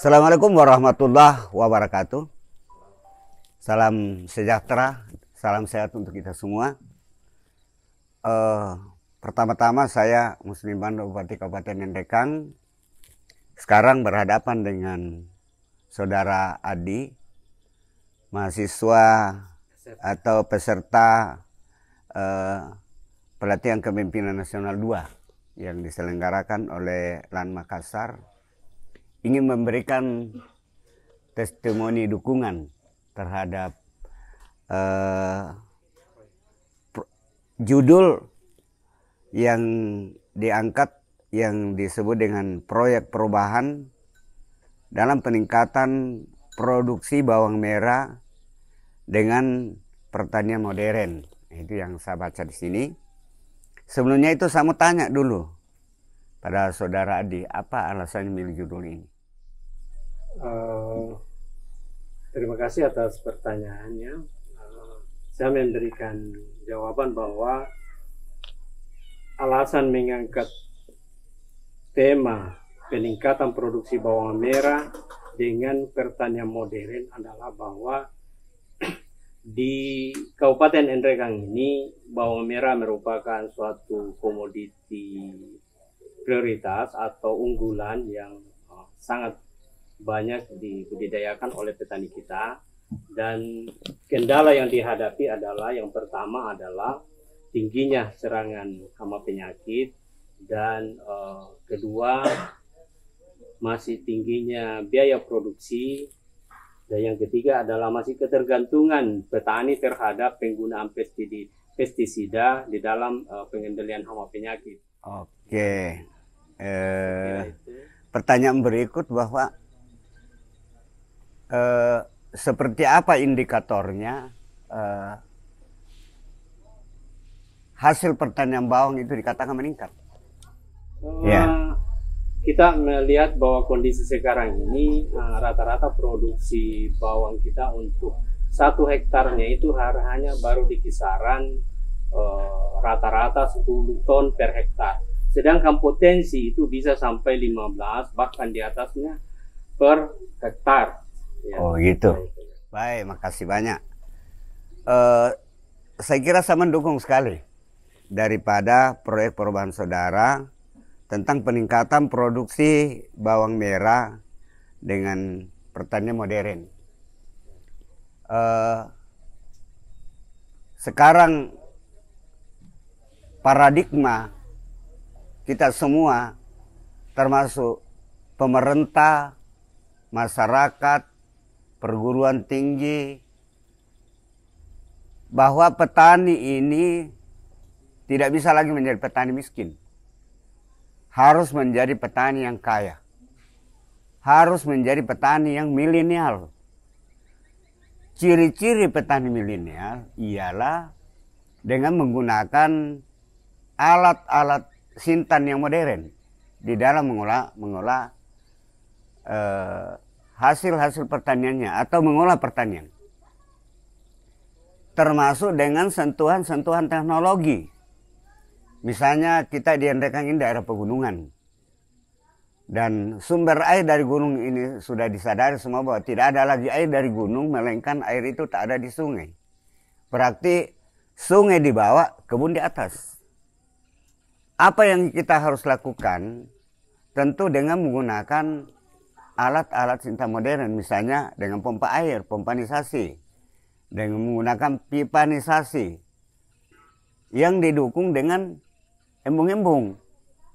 Assalamualaikum warahmatullahi wabarakatuh. Salam sejahtera, salam sehat untuk kita semua. Pertama-tama saya Muslim Bando Bupati Kabupaten Ngendekang. Sekarang berhadapan dengan saudara Adi, mahasiswa atau peserta pelatihan kepemimpinan nasional 2 yang diselenggarakan oleh LAN Makassar, ingin memberikan testimoni dukungan terhadap judul yang diangkat yang disebut dengan proyek perubahan dalam peningkatan produksi bawang merah dengan pertanian modern. Itu yang saya baca di sini. Sebelumnya itu saya mau tanya dulu pada saudara Adi, apa alasannya milih judul ini? Terima kasih atas pertanyaannya. Saya memberikan jawaban bahwa alasan mengangkat tema peningkatan produksi bawang merah dengan pertanian modern adalah bahwa di Kabupaten Ngendekang ini bawang merah merupakan suatu komoditi prioritas atau unggulan yang sangat banyak dibudidayakan oleh petani kita, dan kendala yang dihadapi adalah yang pertama adalah tingginya serangan hama penyakit, dan kedua masih tingginya biaya produksi, dan yang ketiga adalah masih ketergantungan petani terhadap penggunaan pestisida di dalam pengendalian hama penyakit. Oke. Pertanyaan berikut bahwa seperti apa indikatornya hasil pertanian bawang itu dikatakan meningkat? Kita melihat bahwa kondisi sekarang ini rata-rata produksi bawang kita untuk 1 hektarnya itu hanya baru di kisaran rata-rata 10 ton per hektar. Sedangkan potensi itu bisa sampai 15 bahkan di atasnya per hektar. Ya. Oh gitu. Baik, makasih banyak. Saya kira saya mendukung sekali daripada proyek perubahan saudara tentang peningkatan produksi bawang merah dengan pertanian modern. Sekarang paradigma kita semua, termasuk pemerintah, masyarakat, perguruan tinggi, bahwa petani ini tidak bisa lagi menjadi petani miskin. Harus menjadi petani yang kaya. Harus menjadi petani yang milenial. Ciri-ciri petani milenial ialah dengan menggunakan alat-alat sintan yang modern di dalam mengolah hasil-hasil pertaniannya atau mengolah pertanian. Termasuk dengan sentuhan-sentuhan teknologi. Misalnya kita di Ngendekang ini daerah pegunungan. Dan sumber air dari gunung ini sudah disadari semua bahwa tidak ada lagi air dari gunung, melainkan air itu tak ada di sungai. Berarti sungai di bawah, kebun di atas. Apa yang kita harus lakukan? Tentu dengan menggunakan alat-alat sintan modern, misalnya dengan pompa air, pompanisasi, dengan menggunakan pipanisasi yang didukung dengan embung-embung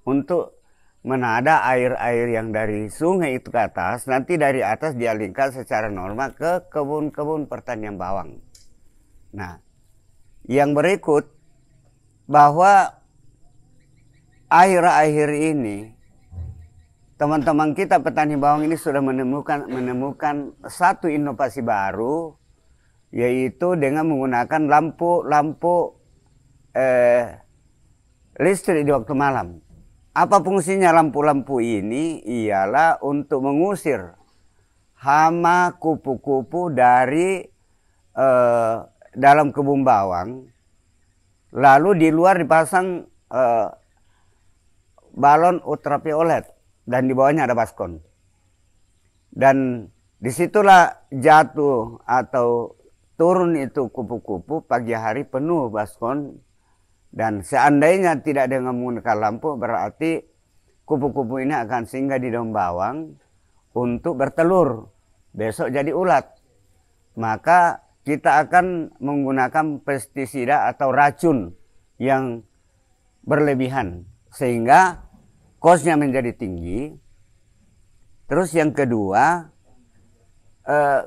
untuk menada air-air yang dari sungai itu ke atas, nanti dari atas dialirkan secara normal ke kebun-kebun pertanian bawang. Nah, yang berikut bahwa akhir-akhir ini teman-teman kita petani bawang ini sudah menemukan satu inovasi baru, yaitu dengan menggunakan lampu listrik di waktu malam. Apa fungsinya lampu-lampu ini? Ialah untuk mengusir hama kupu-kupu dari dalam kebun bawang. Lalu di luar dipasang balon ultraviolet dan di bawahnya ada baskom. Dan disitulah jatuh atau turun itu kupu-kupu pagi hari penuh baskon. Dan seandainya tidak dengan menggunakan lampu, berarti kupu-kupu ini akan singgah di daun bawang untuk bertelur. Besok jadi ulat. Maka kita akan menggunakan pestisida atau racun yang berlebihan. Sehingga kosnya menjadi tinggi. Terus yang kedua,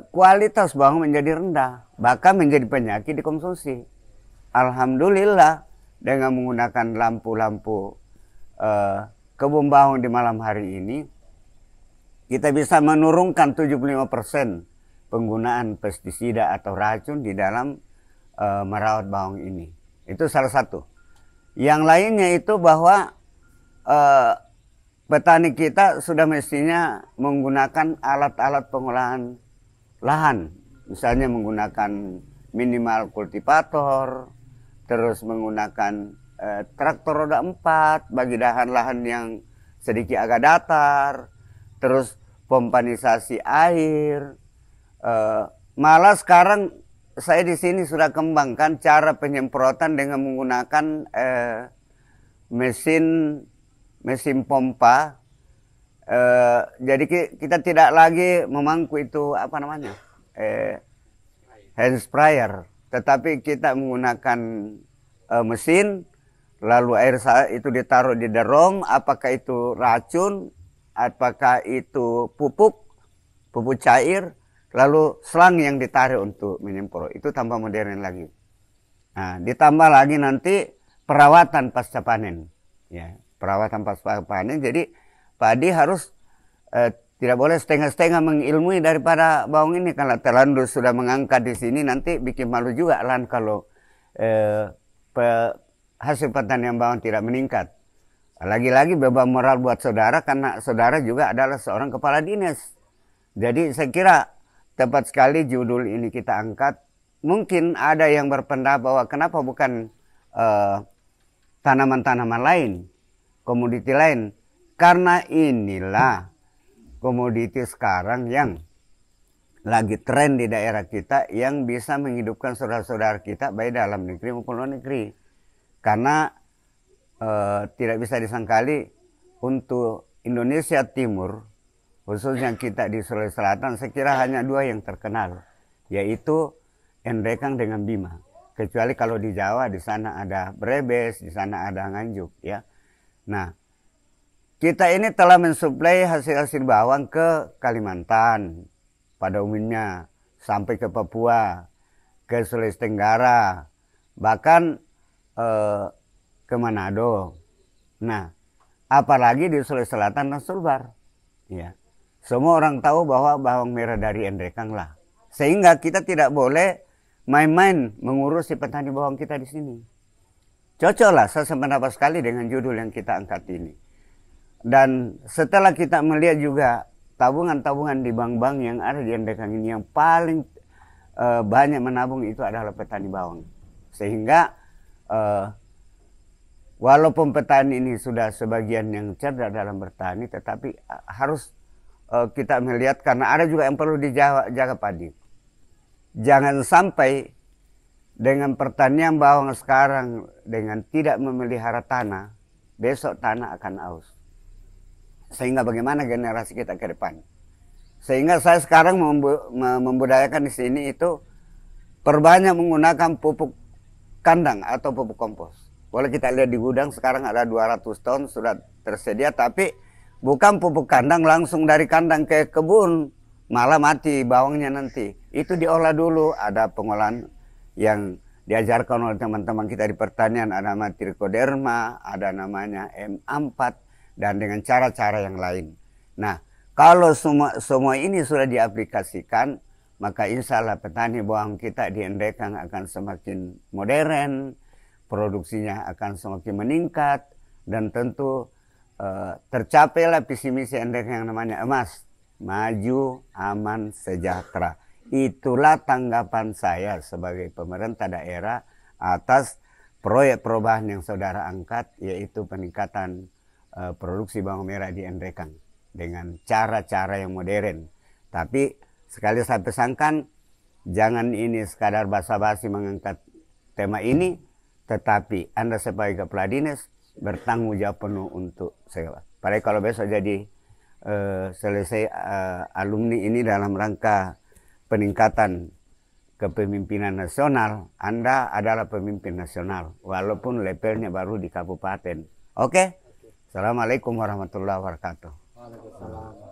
kualitas bawang menjadi rendah, bahkan menjadi penyakit dikonsumsi. Alhamdulillah dengan menggunakan lampu-lampu kebun bawang di malam hari ini, kita bisa menurunkan 75% penggunaan pestisida atau racun di dalam merawat bawang ini. Itu salah satu. Yang lainnya itu bahwa petani kita sudah mestinya menggunakan alat-alat pengolahan lahan. Misalnya menggunakan minimal kultivator, terus menggunakan traktor roda 4 bagi lahan yang sedikit agak datar, terus pompanisasi air. Malah sekarang saya di sini sudah kembangkan cara penyemprotan dengan menggunakan mesin pompa. Jadi kita tidak lagi memangku itu apa namanya hand sprayer, tetapi kita menggunakan mesin, lalu air itu ditaruh di derong, apakah itu racun, apakah itu pupuk cair, lalu selang yang ditarik untuk menyemprot. Itu tambah modern lagi. Nah, ditambah lagi nanti perawatan pasca panen, ya. Perawatan pasca panen. Jadi padi harus tidak boleh setengah-setengah mengilmui daripada bawang ini. Kalau terlanjur sudah mengangkat di sini nanti bikin malu juga lan kalau hasil pertanian bawang tidak meningkat. Lagi-lagi beban moral buat saudara karena saudara juga adalah seorang kepala dinas. Jadi saya kira tepat sekali judul ini kita angkat. Mungkin ada yang berpendapat bahwa kenapa bukan tanaman-tanaman lain, komoditi lain. Karena inilah komoditi sekarang yang lagi tren di daerah kita yang bisa menghidupkan saudara-saudara kita baik dalam negeri maupun luar negeri. Karena tidak bisa disangkali untuk Indonesia Timur, khususnya kita di Sulawesi Selatan, saya kira hanya dua yang terkenal, yaitu Endrekang dengan Bima. Kecuali kalau di Jawa, di sana ada Brebes, di sana ada Nganjuk, ya. Nah, kita ini telah mensuplai hasil-hasil bawang ke Kalimantan pada umumnya, sampai ke Papua, ke Sulawesi Tenggara, bahkan ke Manado. Nah, apalagi di Sulawesi Selatan dan Sulbar. Ya. Semua orang tahu bahwa bawang merah dari Endrekang lah. Sehingga kita tidak boleh main-main mengurusi petani bawang kita di sini. Cocok lah, saya sependapat sekali dengan judul yang kita angkat ini. Dan setelah kita melihat juga tabungan-tabungan di bank-bank yang ada di Endrekang ini, yang paling banyak menabung itu adalah petani bawang. Sehingga walaupun petani ini sudah sebagian yang cerdas dalam bertani, tetapi harus kita melihat karena ada juga yang perlu dijaga padi. Jangan sampai dengan pertanian bawang sekarang dengan tidak memelihara tanah, besok tanah akan aus. Sehingga bagaimana generasi kita ke depan. Sehingga saya sekarang membudayakan di sini itu perbanyak menggunakan pupuk kandang atau pupuk kompos. Boleh kita lihat di gudang sekarang ada 200 ton sudah tersedia, tapi bukan pupuk kandang langsung dari kandang ke kebun, malah mati bawangnya nanti. Itu diolah dulu, ada pengolahan yang diajarkan oleh teman-teman kita di pertanian, ada namanya trichoderma, ada namanya M4, dan dengan cara-cara yang lain. Nah, kalau semua ini sudah diaplikasikan, maka insya Allah petani bawang kita di Endrekang akan semakin modern, produksinya akan semakin meningkat, dan tentu tercapailah visi misi Endrekang yang namanya emas, maju, aman, sejahtera. Itulah tanggapan saya sebagai pemerintah daerah atas proyek perubahan yang saudara angkat, yaitu peningkatan produksi bawang merah di Endrekang dengan cara-cara yang modern. Tapi sekali saya pesankan, jangan ini sekadar basa-basi mengangkat tema ini, tetapi Anda sebagai kepala dinas bertanggung jawab penuh untuk segala. Padahal kalau besok jadi selesai alumni ini dalam rangka peningkatan kepemimpinan nasional, Anda adalah pemimpin nasional, walaupun levelnya baru di kabupaten. Oke? Assalamualaikum warahmatullahi wabarakatuh. Waalaikumsalam.